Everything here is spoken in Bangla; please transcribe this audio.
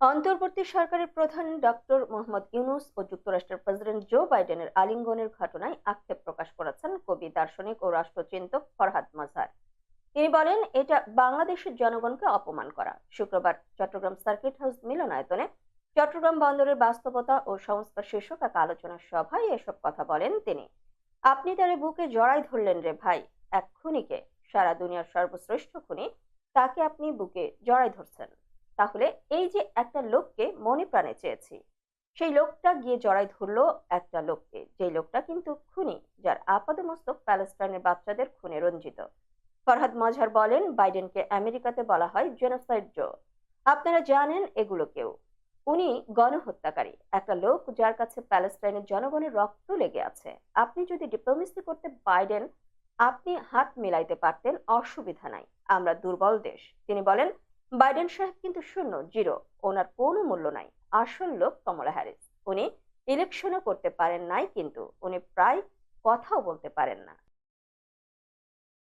অন্তর্বর্তী সরকারের প্রধান ডক্টর মোহাম্মদ ইউনূস ও যুক্তরাষ্ট্রের প্রেসিডেন্ট জো বাইডেনের আলিঙ্গনের ঘটনায় আক্ষেপ প্রকাশ করেছেন কবি, দার্শনিক ও রাষ্ট্রচিন্তক ফরহাদ মজহার। তিনি বলেন, এটা বাংলাদেশের জনগণকে অপমান করা। শুক্রবার চট্টগ্রাম সার্কিট হাউস মিলনায়তনে চট্টগ্রাম বন্দরের বাস্তবতা ও সংস্কার শীর্ষক এক আলোচনা সভায় এসব কথা বলেন তিনি। আপনি তার বুকে জড়াই ধরলেন রে ভাই, এক খুনিকে, সারা দুনিয়ার সর্বশ্রেষ্ঠ খুনি, তাকে আপনি বুকে জড়াই ধরছেন। তাহলে এই যে একটা লোককে মনে প্রাণে চেয়েছি, সেই লোকটা গিয়ে জড়াই ধরলো একটা লোককে, যে লোকটা কিন্তু খুনি, যার আপাদমস্তক প্যালেস্টাইনের বাচ্চাদের খুনে রঞ্জিত। ফরহাদ মজহার বলেন, বাইডেনকে আমেরিকাতে বলা হয় জেনোসাইড জো। আপনারা জানেন এগুলো কেউ। উনি গণহত্যাকারী, একটা লোক যার কাছে প্যালেস্টাইনের জনগণের রক্ত লেগে আছে। আপনি যদি ডিপ্লোমেসি করতে বাইডেন, আপনি হাত মিলাইতে পারতেন, অসুবিধা নাই। আমরা দুর্বল দেশ। তিনি বলেন, বাইডেন সাহেব কিন্তু শূন্য, জিরো। ওনার কোনো মূল্য নাই। আসল লোক কমলা হ্যারিস। উনি ইলেকশনও করতে পারেন নাই, কিন্তু উনি প্রায় কথাও বলতে পারেন না।